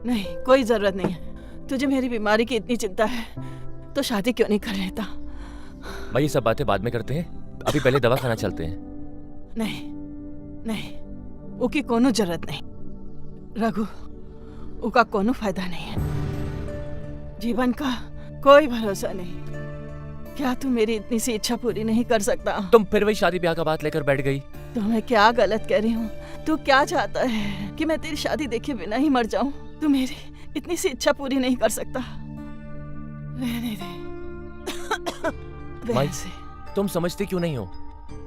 नहीं, कोई जरूरत नहीं है। तुझे मेरी बीमारी की इतनी चिंता है तो शादी क्यों नहीं कर लेता? भाई ये सब बातें बाद में करते हैं, अभी पहले दवा खाना चलते हैं। नहीं नहीं, उसकी कोनो जरूरत नहीं रघु, उसका कोनो फायदा नहीं है। जीवन का कोई भरोसा नहीं। क्या तू मेरी इतनी सी इच्छा पूरी नहीं कर सकता? तुम फिर वही शादी ब्याह का बात लेकर बैठ गई। तो मैं क्या गलत कह रही हूँ? तू क्या चाहता है कि मैं तेरी शादी देखे बिना ही मर जाऊं? तू मेरी इतनी सी इच्छा पूरी नहीं कर सकता? रहने दे। माई, तुम समझती क्यों नहीं हो?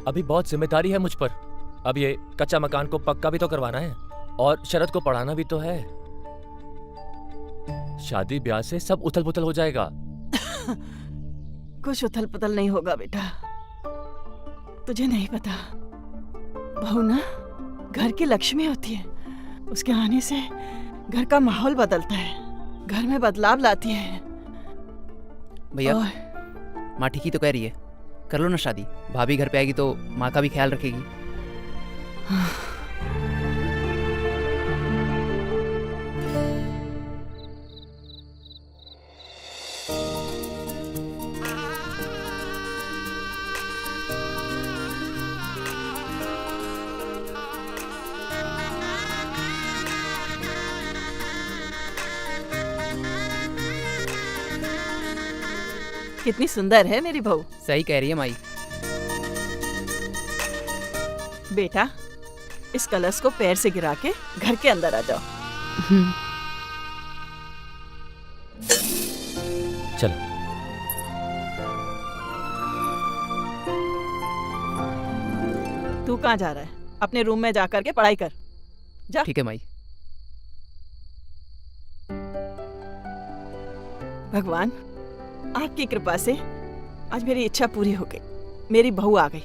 अभी बहुत जिम्मेदारी है मुझ पर। अब ये कच्चा मकान को पक्का भी तो करवाना है और शरद को पढ़ाना भी तो है। शादी ब्याह से सब उथल पुथल हो जाएगा। कुछ उथल पुथल नहीं होगा बेटा। तुझे नहीं पता, बहू ना घर की लक्ष्मी होती है। उसके आने से घर का माहौल बदलता है, घर में बदलाव लाती है। भैया, माँ ठीक ही तो कह रही है, कर लो ना शादी। भाभी घर पे आएगी तो माँ का भी ख्याल रखेगी। कितनी सुंदर है मेरी बहू। सही कह रही है माई। बेटा, इस कलश को पैर से गिरा के घर के अंदर आ जाओ। चलो। तू कहाँ जा रहा है? अपने रूम में जाकर के पढ़ाई कर जा। ठीक है माई। भगवान, आपकी कृपा से आज मेरी इच्छा पूरी हो गई। मेरी बहू आ गई।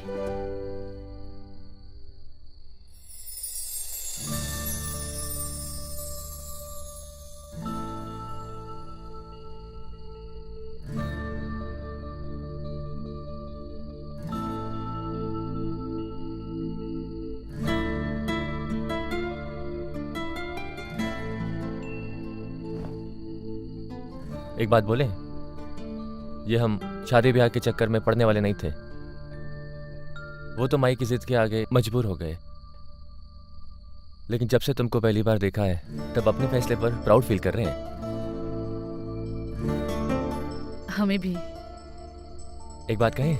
एक बात बोले, ये हम शादी ब्याह के चक्कर में पड़ने वाले नहीं थे। वो तो माई की जिद के आगे मजबूर हो गए। लेकिन जब से तुमको पहली बार देखा है तब अपने फैसले पर प्राउड फील कर रहे हैं। हमें भी। एक बात कहें,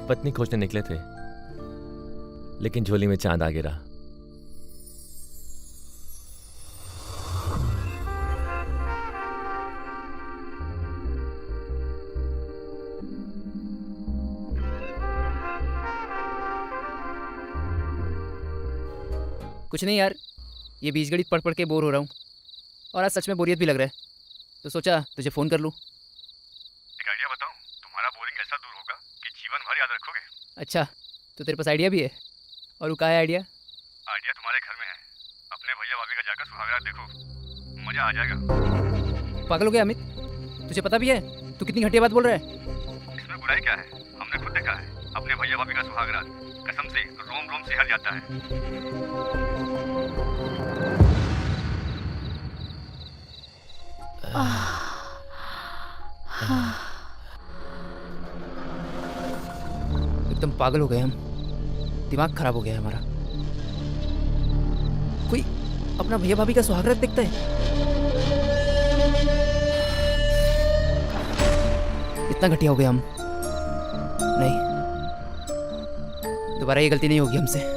पत्नी खोजने निकले थे लेकिन झोली में चांद आ गिरा। कुछ नहीं यार, ये बीजगणित पढ़ पढ़ के बोर हो रहा हूँ और आज सच में बोरियत भी लग रहा है, तो सोचा तुझे फ़ोन कर लूँ। एक आइडिया बताऊँ? तुम्हारा बोरिंग ऐसा दूर होगा कि जीवन भर याद रखोगे। अच्छा, तो तेरे पास आइडिया भी है? और वो क्या है आइडिया? आइडिया तुम्हारे घर में है। अपने भैया भाभी का जाकर सुहागरात देखो, मजा आ जाएगा। पागल हो गया अमित? तुझे पता भी है तू कितनी घटिया बात बोल रहा है? इसमें बुराई क्या है? हमने खुद देखा है अपने भैया भाभी का सुहागरात। कसम से रोम रोम सिहर जाता है। एकदम पागल हो गए हम, दिमाग खराब हो गया है हमारा। कोई अपना भैया भाभी का सुहागरात देखता है? इतना घटिया हो गया हम। नहीं, दोबारा ये गलती नहीं होगी हमसे।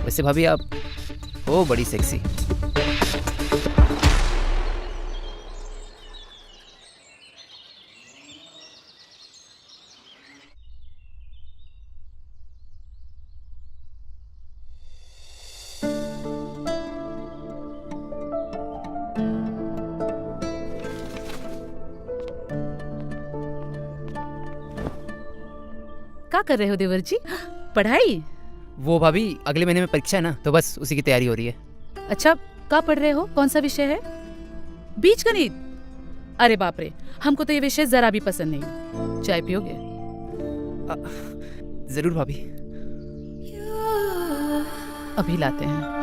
वैसे भाभी आप हो बड़ी सेक्सी। क्या कर रहे हो देवर जी? पढ़ाई? वो भाभी अगले महीने में परीक्षा है ना, तो बस उसी की तैयारी हो रही है। अच्छा, क्या पढ़ रहे हो? कौन सा विषय है? बीज गणित? अरे बाप रे, हमको तो ये विषय जरा भी पसंद नहीं। चाय पियोगे? जरूर भाभी। अभी लाते हैं।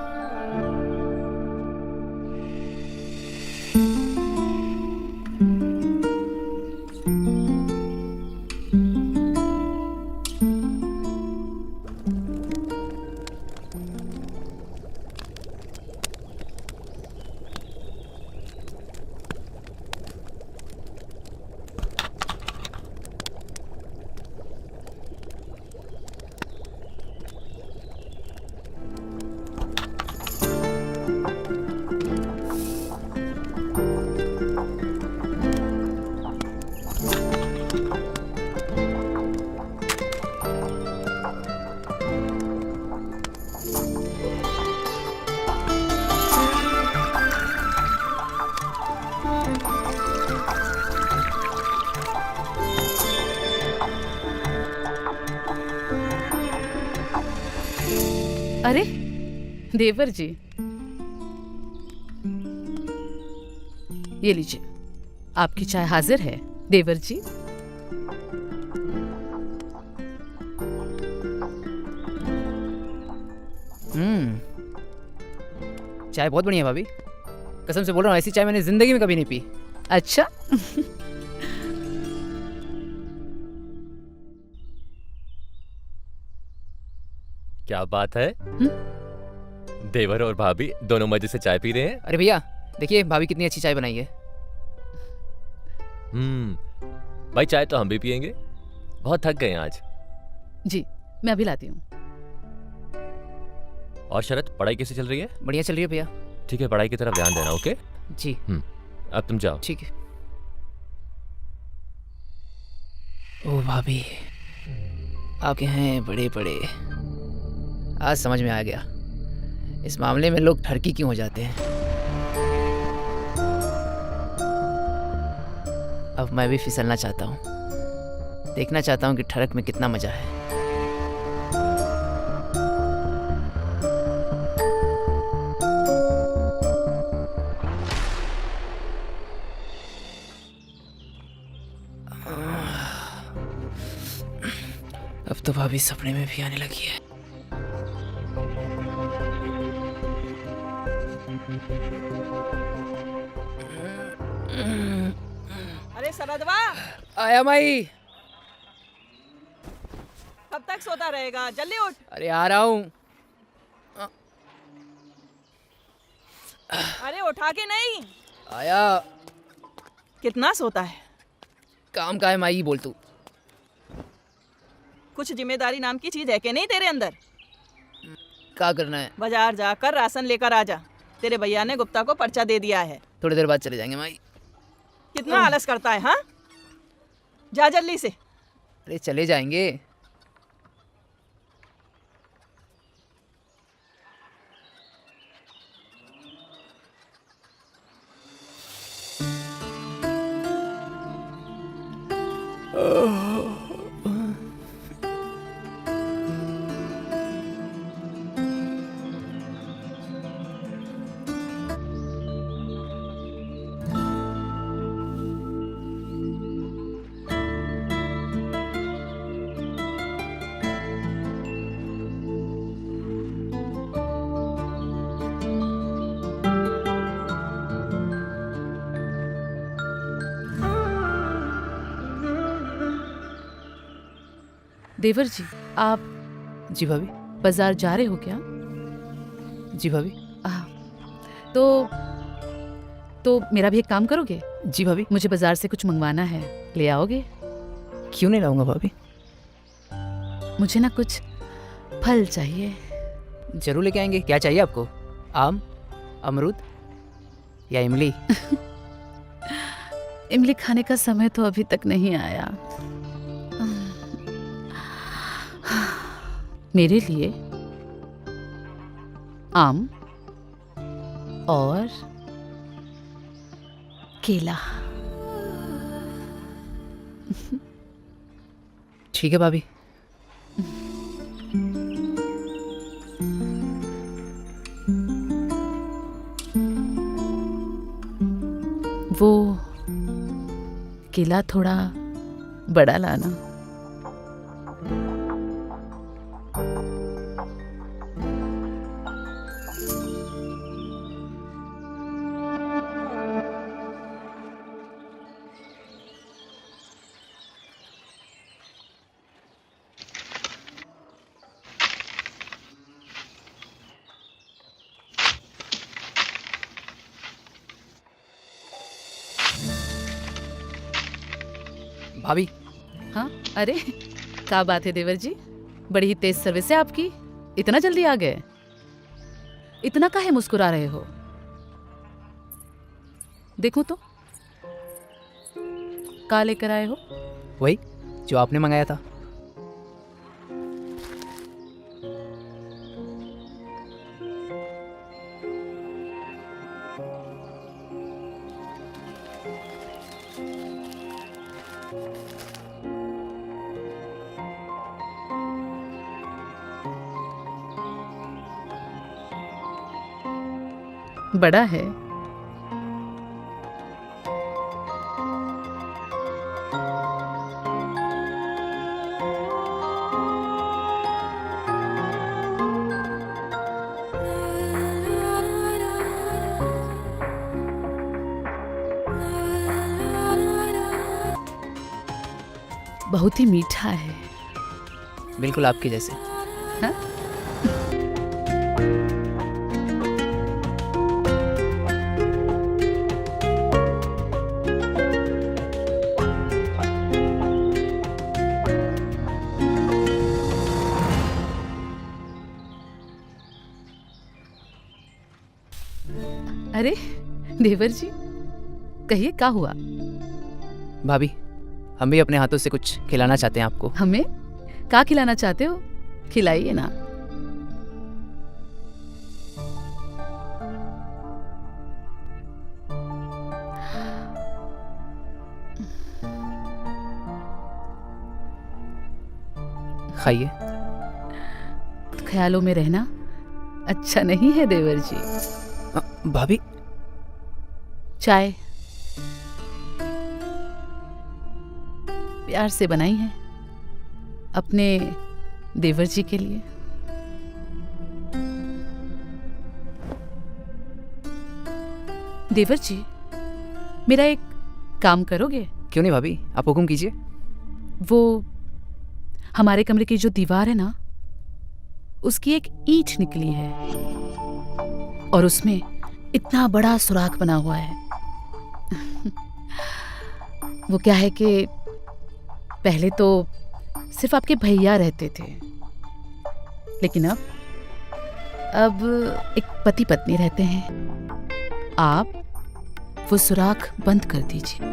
अरे देवर जी, ये लीजिए, आपकी चाय हाजिर है देवर जी। चाय बहुत बढ़िया है भाभी, कसम से बोल रहा हूँ, ऐसी चाय मैंने जिंदगी में कभी नहीं पी। अच्छा। क्या बात है, देवर और भाभी दोनों मजे से चाय पी रहे हैं। अरे भैया देखिए, भाभी कितनी अच्छी चाय बनाई है। भाई चाय तो हम भी पियेंगे, बहुत थक गए हैं आज। जी मैं अभी लाती हूँ। और शरत, पढ़ाई कैसी चल रही है? बढ़िया चल रही है भैया। ठीक है, पढ़ाई की तरफ ध्यान देना। ओके जी। अब तुम जाओ। ठीक है। ओ भाभी, आपके हैं बड़े बड़े। आज समझ में आ गया, इस मामले में लोग ठरकी क्यों हो जाते हैं। अब मैं भी फिसलना चाहता हूँ, देखना चाहता हूँ कि ठरक में कितना मजा है। अब तो भाभी सपने में भी आने लगी है। अरे सरदवा, आया माई। कब तक सोता रहेगा? जल्दी उठ। अरे आ रहा हूँ। अरे उठा के नहीं। आया। कितना सोता है? काम का है माई, बोल तू। कुछ जिम्मेदारी नाम की चीज है कि नहीं तेरे अंदर? क्या करना है? बाजार जाकर राशन लेकर आ जा। तेरे भैया ने गुप्ता को पर्चा दे दिया है। थोड़ी देर बाद चले जाएंगे माई। कितना आलस करता है, हाँ? जा जल्दी से। अरे चले जाएंगे। देवर जी, आप जी भाभी। बाजार जा रहे हो क्या? जी भाभी। तो मेरा भी एक काम करोगे? जी भाभी। मुझे बाजार से कुछ मंगवाना है, ले आओगे? क्यों नहीं लाऊंगा भाभी, मुझे ना कुछ फल चाहिए। जरूर लेके आएंगे। क्या चाहिए आपको? आम, अमरूद या इमली? इमली खाने का समय तो अभी तक नहीं आया। मेरे लिए आम और केला। ठीक है भाभी। वो केला थोड़ा बड़ा लाना। भाभी, हाँ, अरे क्या बात है देवर जी, बड़ी ही तेज सर्विस है आपकी। इतना जल्दी आ गए? इतना काहे मुस्कुरा रहे हो? देखूं तो क्या लेकर आए हो? वही जो आपने मंगाया था। बड़ा है। बहुत ही मीठा है। बिल्कुल आपके जैसे। हाँ? अरे देवर जी, कहिए क्या हुआ? भाभी, हम भी अपने हाथों से कुछ खिलाना चाहते हैं आपको। हमें क्या खिलाना चाहते हो? खिलाइए ना। खाइए। ख्यालों में रहना अच्छा नहीं है देवर जी। भाभी, चाय प्यार से बनाई है अपने देवर जी के लिए। देवर जी, मेरा एक काम करोगे? क्यों नहीं भाभी, आप हुक्म कीजिए। वो हमारे कमरे की जो दीवार है ना, उसकी एक ईंट निकली है और उसमें इतना बड़ा सुराख बना हुआ है। वो क्या है कि पहले तो सिर्फ आपके भैया रहते थे, लेकिन अब एक पति पत्नी रहते हैं। आप वो सुराख बंद कर दीजिए।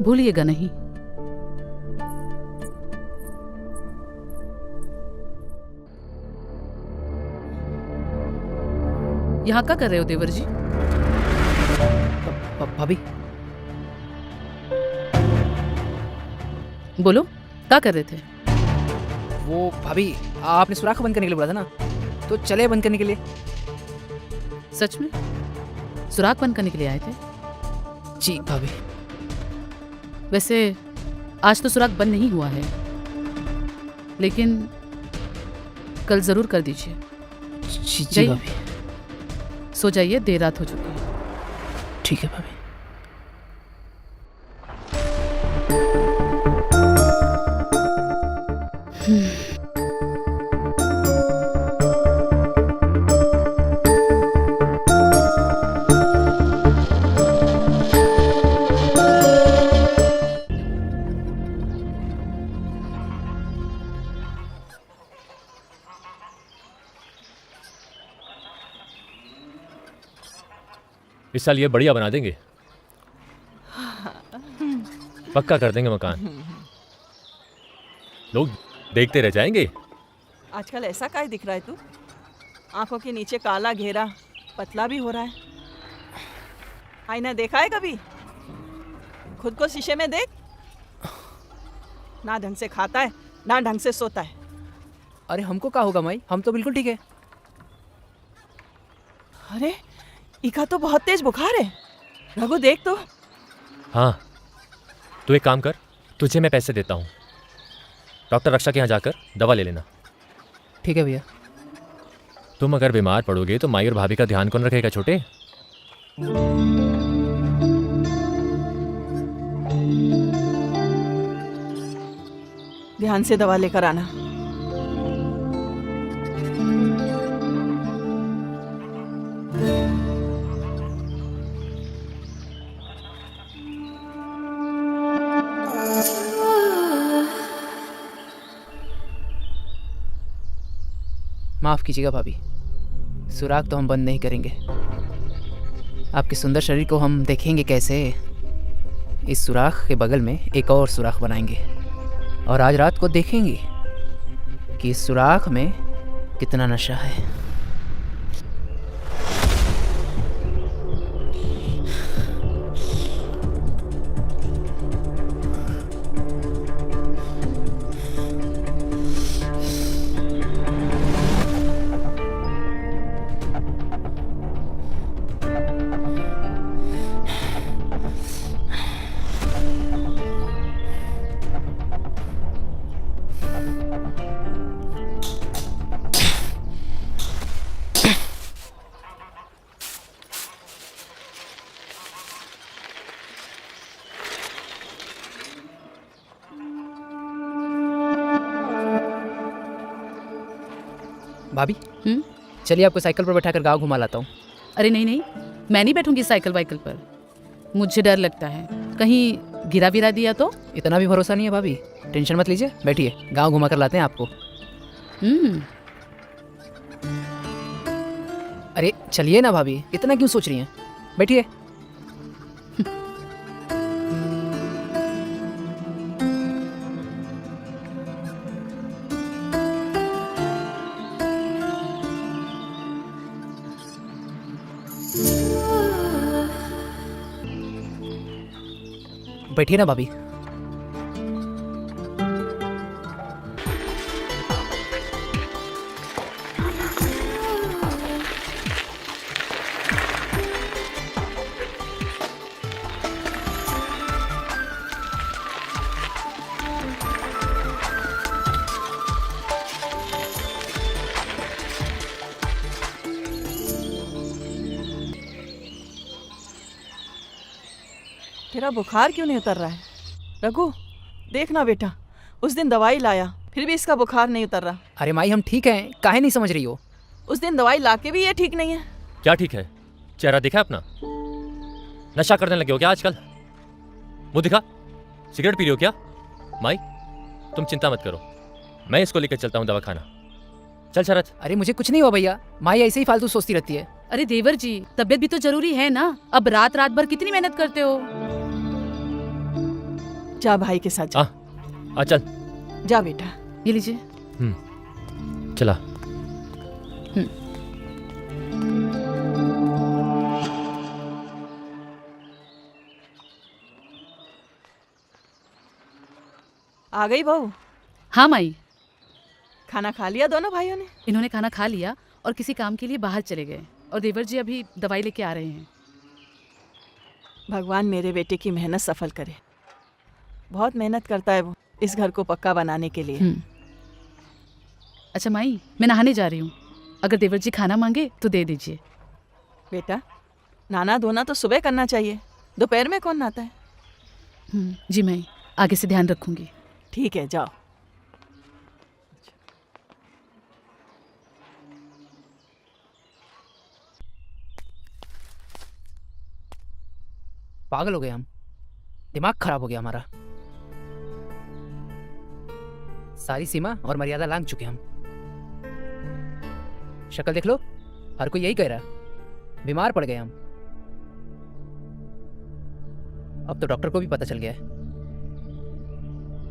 भूलिएगा नहीं। यहाँ क्या कर रहे हो देवर जी? भाभी, बोलो, क्या कर रहे थे? वो भाभी, आपने सुराख बंद करने के लिए बोला था ना, तो चले बंद करने के लिए। सच में सुराख बंद करने के लिए आए थे? जी भाभी। वैसे आज तो सुराख बंद नहीं हुआ है, लेकिन कल जरूर कर दीजिए। जी जाइए। भाभी। सो जाइए, देर रात हो चुकी है। ठीक है भाभी। इस साल ये बढ़िया बना देंगे, पक्का कर देंगे मकान। लोग देखते रह जाएंगे। आजकल ऐसा काय दिख रहा है तू? आंखों के नीचे काला घेरा, पतला भी हो रहा है। आईना देखा है कभी? खुद को शीशे में देख। ना ढंग से खाता है, ना ढंग से सोता है। अरे हमको क्या होगा माई, हम तो बिल्कुल ठीक है। अरे इका तो बहुत तेज बुखार है। रघु देख तो। हाँ, तू एक काम कर, तुझे मैं पैसे देता हूँ, डॉक्टर रक्षा के यहाँ जाकर दवा ले लेना। ठीक है भैया। तुम अगर बीमार पड़ोगे तो माई और भाभी का ध्यान कौन रखेगा छोटे? ध्यान से दवा लेकर आना। माफ़ कीजिएगा भाभी, सुराख तो हम बंद नहीं करेंगे। आपके सुंदर शरीर को हम देखेंगे कैसे। इस सुराख के बगल में एक और सुराख बनाएंगे और आज रात को देखेंगे कि इस सुराख में कितना नशा है। भाभी चलिए आपको साइकिल पर बैठाकर गांव घुमा लाता हूँ। अरे नहीं नहीं, मैं नहीं बैठूंगी साइकिल वाइकिल पर, मुझे डर लगता है कहीं गिरा विरा दिया तो। इतना भी भरोसा नहीं है भाभी, टेंशन मत लीजिए, बैठिए गांव घुमा कर लाते हैं आपको। अरे चलिए ना भाभी, इतना क्यों सोच रही हैं, बैठिए। बैठिए ना भाभी। तेरा बुखार क्यों नहीं उतर रहा है? रघु देखना बेटा, उस दिन दवाई लाया फिर भी इसका बुखार नहीं उतर रहा। अरे माई हम ठीक हैं, काहे नहीं समझ रही हो? उस दिन दवाई लाके भी ये ठीक नहीं है। क्या ठीक है? चेहरा दिखा अपना? नशा करने लगे हो क्या आजकल? मुंह दिखा, सिगरेट पी रही हो क्या? माई तुम चिंता मत करो, मैं इसको लेकर चलता हूँ दवा खाना। चल शरत। अरे मुझे कुछ नहीं हुआ भैया, माई ऐसे ही फालतू सोचती रहती है। अरे देवर जी, तबीयत भी तो जरूरी है ना, अब रात रात भर कितनी मेहनत करते हो। जा भाई के साथ जा। आ चल। जा बेटा। ये लीजिए। चला। आ गई बहू? हाँ माई। खाना खा लिया दोनों भाइयों ने? इन्होंने खाना खा लिया और किसी काम के लिए बाहर चले गए, और देवर जी अभी दवाई लेके आ रहे हैं। भगवान मेरे बेटे की मेहनत सफल करे। बहुत मेहनत करता है वो इस घर को पक्का बनाने के लिए। अच्छा माई, मैं नहाने जा रही हूँ, अगर देवर जी खाना मांगे तो दे दीजिए। बेटा नहाना धोना तो सुबह करना चाहिए, दोपहर में कौन नहाता है? जी माई, आगे से ध्यान रखूंगी। ठीक है जाओ। पागल हो गए हम, दिमाग खराब हो गया हमारा। सारी सीमा और मर्यादा लांघ चुके हम। शक्ल देख लो, हर कोई यही कह रहा है, बीमार पड़ गए हम। अब तो डॉक्टर को भी पता चल गया है।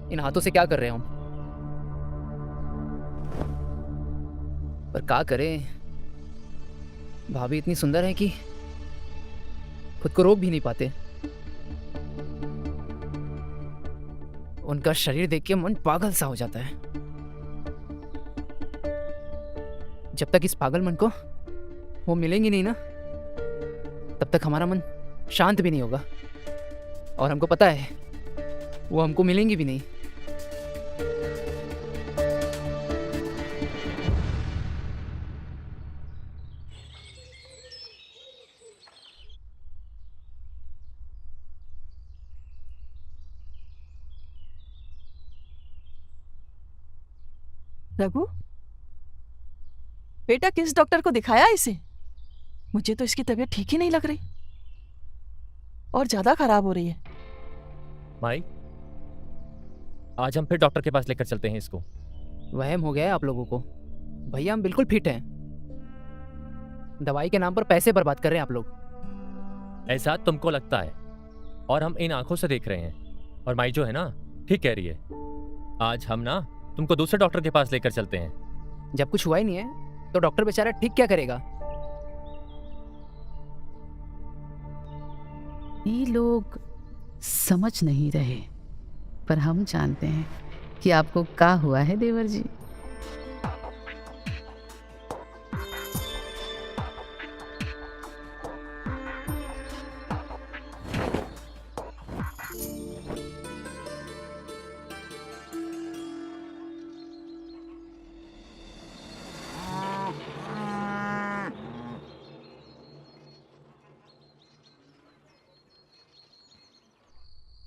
इन हाथों से क्या कर रहे हैं हम? पर क्या करें, भाभी इतनी सुंदर है कि खुद को रोक भी नहीं पाते। उनका शरीर देख के मन पागल सा हो जाता है। जब तक इस पागल मन को वो मिलेंगी नहीं ना, तब तक हमारा मन शांत भी नहीं होगा। और हमको पता है वो हमको मिलेंगी भी नहीं। रघु, बेटा किस डॉक्टर को दिखाया इसे? मुझे तो इसकी तबीयत ठीक ही नहीं लग रही और ज्यादा खराब हो रही है। माई, आज हम फिर डॉक्टर के पास लेकर चलते हैं इसको। वहम हो गया है आप लोगों को। भैया हम बिल्कुल फिट हैं। दवाई के नाम पर पैसे बर्बाद कर रहे हैं आप लोग। ऐसा तुमको लगता है और हम इन आंखों से देख रहे हैं। और माई जो है ना, ठीक कह रही है। आज हम ना तुमको दूसरे डॉक्टर के पास लेकर चलते हैं। जब कुछ हुआ ही नहीं है तो डॉक्टर बेचारा ठीक क्या करेगा? ये लोग समझ नहीं रहे, पर हम जानते हैं कि आपको क्या हुआ है देवर जी।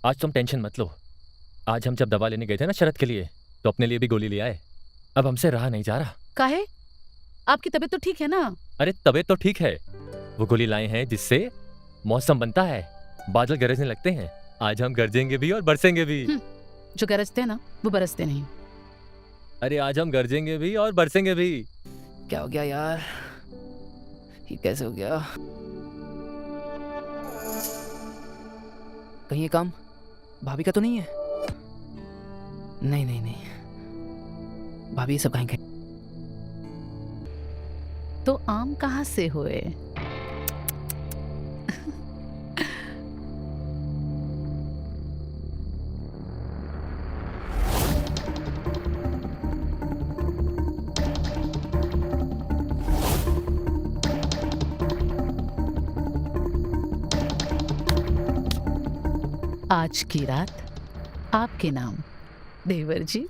आज तुम टेंशन मत लो। आज हम जब दवा लेने गए थे ना शरद के लिए, तो अपने लिए भी गोली ले आए। अब हमसे रहा नहीं जा रहा। काहे? आपकी तबीयत तो ठीक है ना? अरे तबीयत तो ठीक है। वो गोली लाए हैं जिससे मौसम बनता है, बादल गरजने लगते हैं। आज हम गरजेंगे भी और बरसेंगे भी। जो गरजते हैं ना वो बरसते नहीं। अरे आज हम गरजेंगे भी और बरसेंगे भी। क्या हो गया यार, ये कैसे हो गया? कहीं ये काम भाभी का तो नहीं है? नहीं नहीं नहीं, भाभी ये सब खाएंगे। तो आम कहाँ से हुए? आज की रात आपके नाम देवर जी।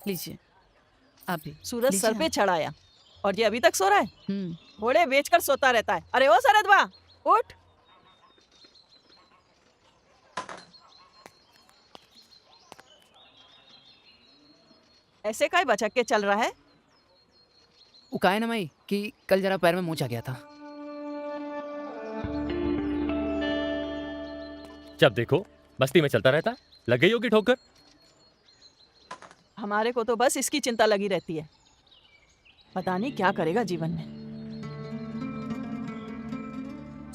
लीजिए आप भी। सूरज सर लीजिए पे आप। चढ़ाया और ये अभी तक सो रहा है। हम्म। घोड़े बेचकर सोता रहता है। अरे ओ सरदवा, उठ। ऐसे काय बचक के चल रहा है? वो का है ना माई कि कल जरा पैर में मोच आ गया था। जब देखो मस्ती में चलता रहता। लग गई होगी ठोकर। हमारे को तो बस इसकी चिंता लगी रहती है। पता नहीं क्या करेगा जीवन में,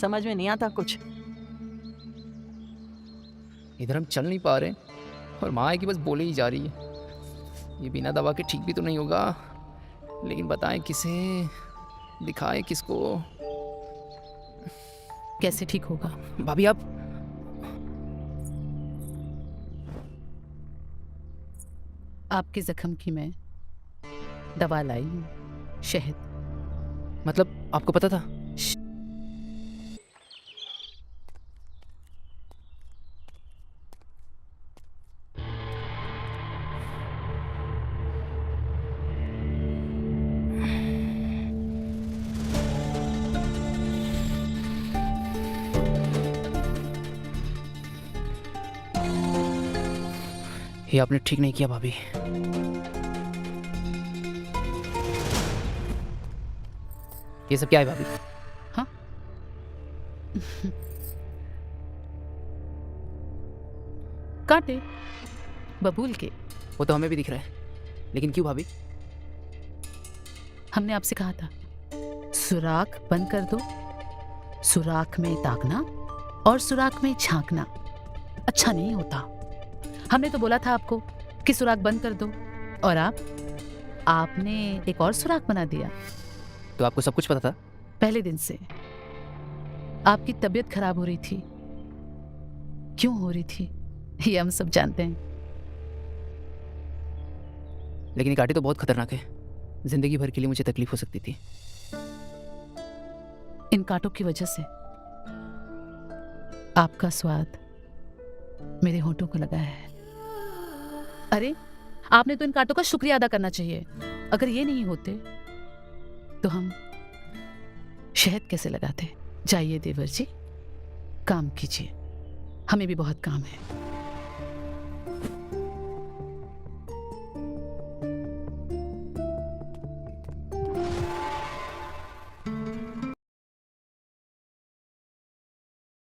समझ में नहीं आता कुछ। इधर हम चल नहीं पा रहे और माँ है कि बस बोले ही जा रही है। ये बिना दवा के ठीक भी तो नहीं होगा, लेकिन बताएं किसे, दिखाएं किसको? कैसे ठीक होगा? भाभी आप आपके जख्म की मैं दवा लाई हूँ, शहद। मतलब आपको पता था? ये आपने ठीक नहीं किया भाभी। ये सब क्या है भाभी? हाँ? कांटे बबूल के। वो तो हमें भी दिख रहा है, लेकिन क्यों भाभी? हमने आपसे कहा था सुराख बंद कर दो, सुराख में ताकना और सुराख में झांकना अच्छा नहीं होता। हमने तो बोला था आपको कि सुराख बंद कर दो, और आपने एक और सुराख बना दिया। तो आपको सब कुछ पता था? पहले दिन से आपकी तबीयत खराब हो रही थी, क्यों हो रही थी ये हम सब जानते हैं। लेकिन ये कांटे तो बहुत खतरनाक है, जिंदगी भर के लिए मुझे तकलीफ हो सकती थी। इन कांटों की वजह से आपका स्वाद मेरे होंठों को लगा है। अरे आपने तो इन कांटों का शुक्रिया अदा करना चाहिए। अगर ये नहीं होते तो हम शहद कैसे लगाते। जाइए देवर जी, काम कीजिए, हमें भी बहुत काम है।